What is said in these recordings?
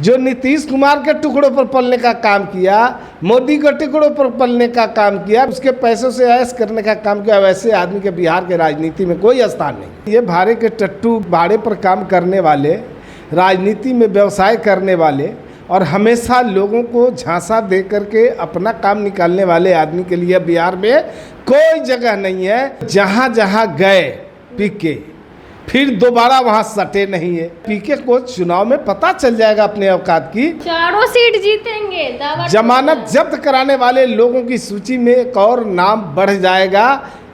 जो नीतीश कुमार के टुकड़ों पर पलने का काम किया, मोदी के टुकड़ों पर पलने का काम किया, उसके पैसों से ऐश करने का काम किया, वैसे आदमी के बिहार के राजनीति में कोई स्थान नहीं। ये भाड़े के टट्टू, भाड़े पर काम करने वाले, राजनीति में व्यवसाय करने वाले और हमेशा लोगों को झांसा दे करके अपना काम निकालने वाले आदमी के लिए बिहार में कोई जगह नहीं है। जहाँ जहाँ गए पीके, फिर दोबारा वहाँ सटे नहीं है। पीके को चुनाव में पता चल जाएगा अपने औकात की। चारों सीट जीतेंगे, दावा। जमानत जब्त कराने वाले लोगों की सूची में एक और नाम बढ़ जाएगा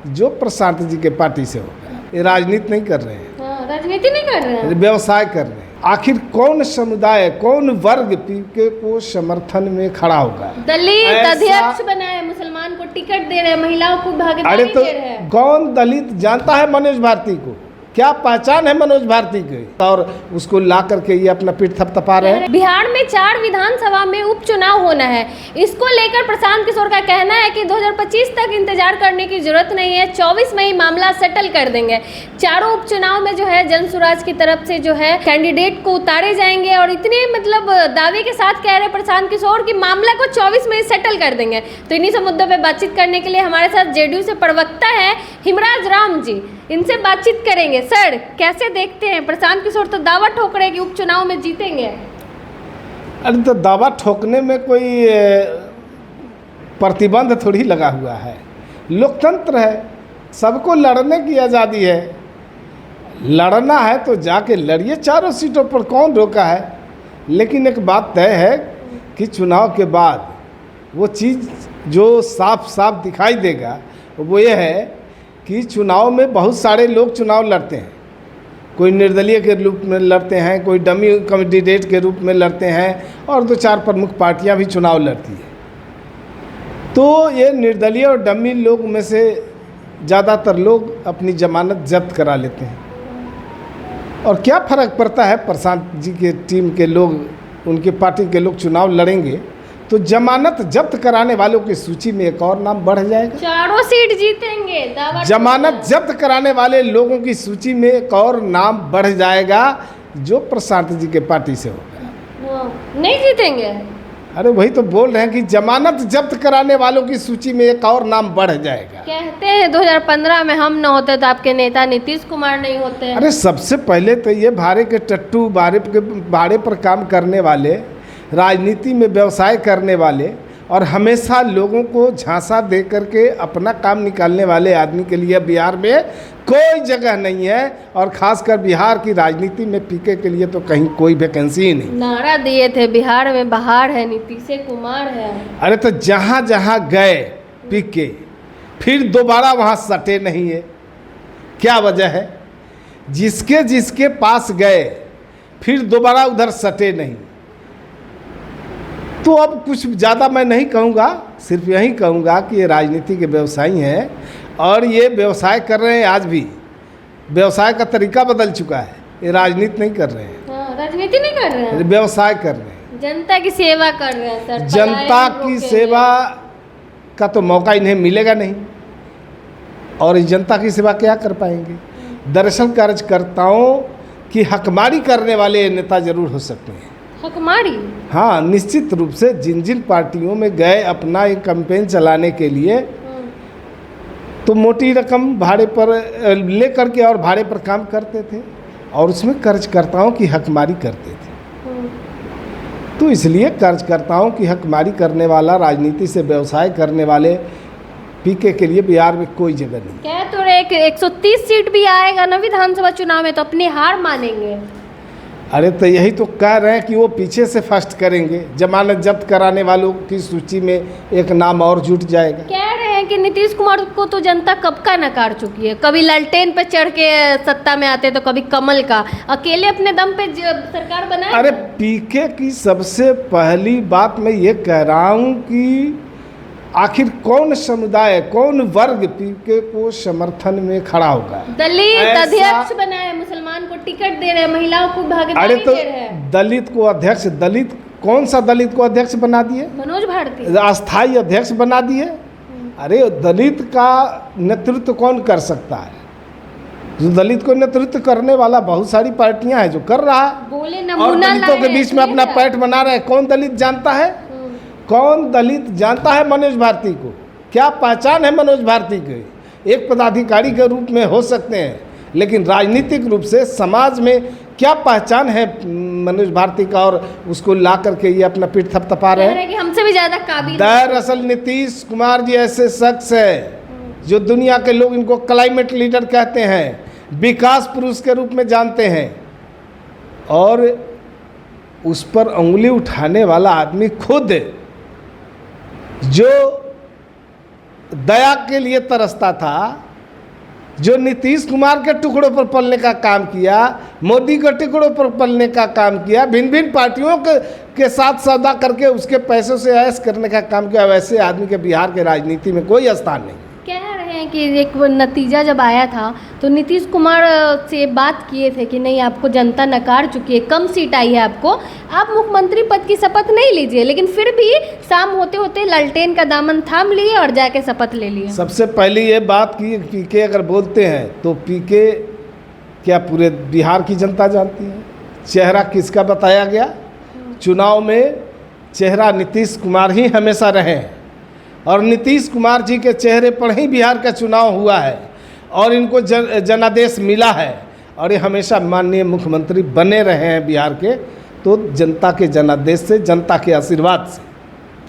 जो प्रशांत जी के पार्टी से होगा। ये राजनीति नहीं कर रहे हैं, राजनीति नहीं कर रहे हैं, व्यवसाय कर रहे हैं। आखिर कौन समुदाय, कौन वर्ग पीके को समर्थन में खड़ा होगा? दलित अध्यक्ष बनाए, मुसलमान को टिकट दे रहे, महिलाओं को भागीदारी दे रहे हैं। कौन दलित जानता है मनोज भारती को? क्या पहचान है मनोज भारती की? और उसको ला करके ये अपना पीठ थपथपा रहे हैं। बिहार में 4 विधानसभा में उपचुनाव होना है। इसको लेकर प्रशांत किशोर का कहना है कि 2025 तक इंतजार करने की जरूरत नहीं है, 24 में ही मामला सेटल कर देंगे। चारों उपचुनाव में जो है जन स्वराज की तरफ से जो है कैंडिडेट को उतारे जाएंगे और इतने मतलब दावे के साथ कह रहे प्रशांत किशोर कि मामला को 24 में ही सेटल कर देंगे। तो इन्हीं सब मुद्दों पर बातचीत करने के लिए हमारे साथ जेडीयू से प्रवक्ता है हिमराज राम जी, इनसे बातचीत करेंगे। सर, कैसे देखते हैं? प्रशांत किशोर तो दावा ठोक रहे कि उपचुनाव में जीतेंगे। अरे तो दावा ठोकने में कोई प्रतिबंध थोड़ी लगा हुआ है। लोकतंत्र है, सबको लड़ने की आज़ादी है। लड़ना है तो जाके लड़िए, चारों सीटों पर कौन रोका है। लेकिन एक बात तय है कि चुनाव के बाद वो चीज़ जो साफ साफ दिखाई देगा वो ये है कि चुनाव में बहुत सारे लोग चुनाव लड़ते हैं। कोई निर्दलीय के रूप में लड़ते हैं, कोई डमी कैंडिडेट के रूप में लड़ते हैं और 2-4 प्रमुख पार्टियां भी चुनाव लड़ती हैं। तो ये निर्दलीय और डमी लोग में से ज़्यादातर लोग अपनी जमानत जब्त करा लेते हैं। और क्या फ़र्क पड़ता है, प्रशांत जी के टीम के लोग, उनके पार्टी के लोग चुनाव लड़ेंगे तो जमानत जब्त कराने वालों की सूची में एक और नाम बढ़ जाएगा। चारों सीट जीतेंगे, दावा। जमानत जब्त कराने वाले लोगों की सूची में एक और नाम बढ़ जाएगा जो प्रशांत जी के पार्टी से होगा। नहीं जीतेंगे। अरे वही तो बोल रहे हैं कि जमानत जब्त कराने वालों की सूची में एक और नाम बढ़ जाएगा। कहते हैं 2015 में हम न होते तो आपके नेता नीतीश कुमार नहीं होते। अरे सबसे पहले तो ये भाड़े के टट्टू, भाड़े पर काम करने वाले, राजनीति में व्यवसाय करने वाले और हमेशा लोगों को झांसा दे करके अपना काम निकालने वाले आदमी के लिए बिहार में कोई जगह नहीं है। और खासकर बिहार की राजनीति में पीके के लिए तो कहीं कोई वैकेंसी ही नहीं। नारा दिए थे बिहार में बहार है, नीतीश कुमार है। अरे तो जहाँ जहाँ गए पीके, फिर दोबारा वहाँ सटे नहीं है। क्या वजह है? जिसके जिसके पास गए फिर दोबारा उधर सटे नहीं। तो अब कुछ ज़्यादा मैं नहीं कहूँगा, सिर्फ यही कहूँगा कि ये राजनीति के व्यवसायी हैं और ये व्यवसाय कर रहे हैं। आज भी व्यवसाय का तरीका बदल चुका है। ये राजनीति नहीं कर रहे हैं, राजनीति नहीं कर रहे हैं, व्यवसाय कर रहे हैं। जनता की सेवा कर रहे हैं सर। जनता की सेवा का तो मौका इन्हें मिलेगा नहीं और इस जनता की सेवा क्या कर पाएंगे? दरअसल कार्यकर्ताओं की हकमारी करने वाले नेता जरूर हो सकते हैं। हकमारी? हाँ, निश्चित रूप से जिन जिन पार्टियों में गए अपना एक कैंपेन चलाने के लिए तो मोटी रकम भाड़े पर ले करके और भाड़े पर काम करते थे और उसमें कार्यकर्ताओं की हकमारी करते थे। तो इसलिए कार्यकर्ताओं की हकमारी करने वाला, राजनीति से व्यवसाय करने वाले पीके के लिए बिहार में कोई जगह नहीं। क्या तो 130 सीट भी आएगा ना विधानसभा चुनाव में तो अपनी हार मानेंगे। अरे तो यही तो कह रहे हैं कि वो पीछे से फर्स्ट करेंगे। जमानत जब्त कराने वालों की सूची में एक नाम और जुट जाएगा। कह रहे हैं कि नीतीश कुमार को तो जनता कब का नकार चुकी है। कभी लालटेन पे चढ़ के सत्ता में आते तो कभी कमल का, अकेले अपने दम पे सरकार बनाए। अरे पीके की सबसे पहली बात मैं ये कह रहा हूँ कि आखिर कौन समुदाय, कौन वर्ग पीके को समर्थन में खड़ा होगा? दलित अध्यक्ष बनाए, मुसलमान को टिकट दे रहे, महिलाओं को भागीदारी दे रहे हैं। दलित को अध्यक्ष, दलित कौन सा दलित को अध्यक्ष बना दिए? मनोज भारती अस्थायी अध्यक्ष बना दिए। अरे दलित का नेतृत्व कौन कर सकता है? जो दलित को नेतृत्व करने वाला बहुत सारी पार्टियां हैं जो कर रहा है, बोले और नमूना दलितों के लाए बीच में हैं, अपना ठीक है। पैठ बना रहे हैं। कौन दलित जानता है? कौन दलित जानता है मनोज भारती को? क्या पहचान है मनोज भारती की? एक पदाधिकारी के रूप में हो सकते हैं, लेकिन राजनीतिक रूप से समाज में क्या पहचान है मनोज भारती का? और उसको ला करके ये अपना पीठ थपथपा रहे कह रहे हैं। हैं कि हमसे भी ज्यादा काबिल है। दरअसल नीतीश कुमार जी ऐसे शख्स है जो दुनिया के लोग इनको क्लाइमेट लीडर कहते हैं, विकास पुरुष के रूप में जानते हैं, और उस पर उंगली उठाने वाला आदमी खुद जो दया के लिए तरसता था, जो नीतीश कुमार के टुकड़ों पर पलने का काम किया, मोदी के टुकड़ों पर पलने का काम किया, भिन्न भिन्न पार्टियों के साथ सौदा करके उसके पैसों से ऐश करने का काम किया, वैसे आदमी के बिहार के राजनीति में कोई स्थान नहीं। कह रहे हैं कि एक वो नतीजा जब आया था तो नीतीश कुमार से बात किए थे कि नहीं, आपको जनता नकार चुकी है, कम सीट आई है आपको, आप मुख्यमंत्री पद की शपथ नहीं लीजिए, लेकिन फिर भी शाम होते होते लालटेन का दामन थाम लिए और जाके शपथ ले लिए। सबसे पहले ये बात की पीके अगर बोलते हैं तो पीके क्या पूरे बिहार की जनता जानती है? चेहरा किसका बताया गया? चुनाव में चेहरा नीतीश कुमार ही हमेशा रहे हैं, और नीतीश कुमार जी के चेहरे पर ही बिहार का चुनाव हुआ है, और इनको जनादेश मिला है, और ये हमेशा माननीय मुख्यमंत्री बने रहे हैं बिहार के, तो जनता के जनादेश से, जनता के आशीर्वाद से।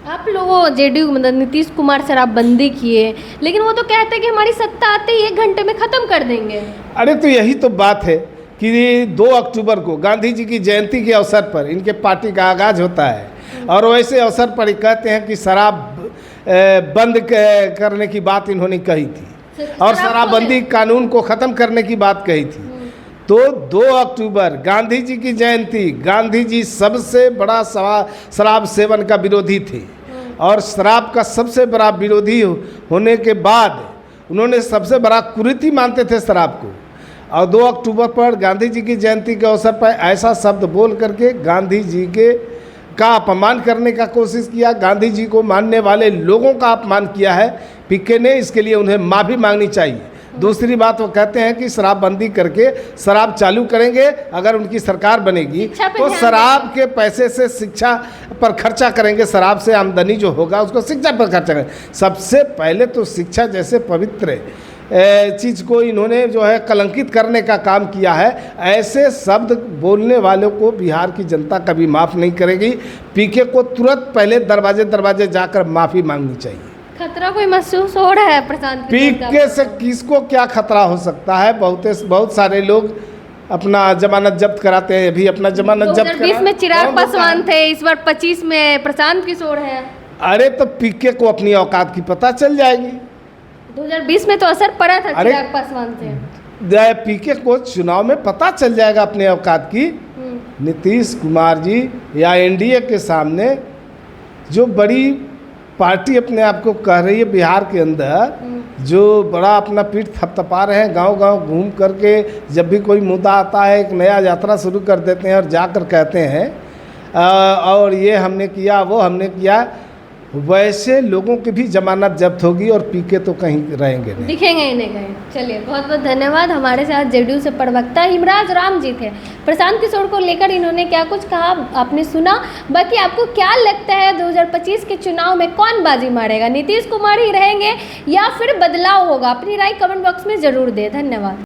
आप लोगों जेडीयू मतलब नीतीश कुमार शराबबंदी किए, लेकिन वो तो कहते हैं कि हमारी सत्ता आते ही 1 घंटे में ख़त्म कर देंगे। अरे तो यही तो बात है कि 2 अक्टूबर को गांधी जी की जयंती के अवसर पर इनके पार्टी का आगाज होता है, और वैसे अवसर पर ही कहते हैं कि शराब बंद करने की बात इन्होंने कही थी, और शराबबंदी कानून को ख़त्म करने की बात कही थी। तो 2 अक्टूबर गांधी जी की जयंती, गांधी जी सबसे बड़ा शराब सेवन का विरोधी थे, और शराब का सबसे बड़ा विरोधी होने के बाद उन्होंने सबसे बड़ा कुरीति मानते थे शराब को, और 2 अक्टूबर पर गांधी जी की जयंती के अवसर पर ऐसा शब्द बोल करके गांधी जी का अपमान करने का कोशिश किया, गांधी जी को मानने वाले लोगों का अपमान किया है पीके ने। इसके लिए उन्हें माफ़ी मांगनी चाहिए। दूसरी बात, वो कहते हैं कि शराबबंदी करके शराब चालू करेंगे, अगर उनकी सरकार बनेगी तो शराब के पैसे से शिक्षा पर खर्चा करेंगे, शराब से आमदनी जो होगा उसको शिक्षा पर खर्चा करेंगे। सबसे पहले तो शिक्षा जैसे पवित्र चीज़ को इन्होंने जो है कलंकित करने का काम किया है। ऐसे शब्द बोलने वालों को बिहार की जनता कभी माफ़ नहीं करेगी। पीके को तुरंत पहले दरवाजे जाकर माफ़ी मांगनी चाहिए। खतरा कोई महसूस हो रहा है प्रशांत? पीके से किसको क्या खतरा हो सकता है? बहुत सारे लोग अपना जमानत जब्त कराते हैं, अभी अपना जमानत जब्त 2020 में चिराग पासवान थे, इस बार 25 में प्रशांत किशोर है। अरे तो पीके को अपनी औकात की पता चल जाएगी। 2020 में तो असर पड़ा था चिराग पासवान से। पीके को चुनाव में पता चल जाएगा अपने औकात की। नीतीश कुमार जी या एनडीए के सामने जो बड़ी पार्टी अपने आप को कह रही है बिहार के अंदर, जो बड़ा अपना पीठ थपथपा रहे हैं, गांव-गांव घूम करके जब भी कोई मुद्दा आता है एक नया यात्रा शुरू कर देते हैं और जाकर कहते हैं और ये हमने किया, वो हमने किया। वैसे लोगों की भी जमानत जब्त होगी और पीके तो कहीं रहेंगे नहीं, दिखेंगे ही नहीं कहीं। चलिए, बहुत बहुत धन्यवाद। हमारे साथ जेडीयू से प्रवक्ता हिमराज राम जी थे। प्रशांत किशोर को लेकर इन्होंने क्या कुछ कहा आपने सुना। बाकी आपको क्या लगता है 2025 के चुनाव में कौन बाजी मारेगा? नीतीश कुमार ही रहेंगे या फिर बदलाव होगा? अपनी राय कमेंट बॉक्स में ज़रूर दें। धन्यवाद।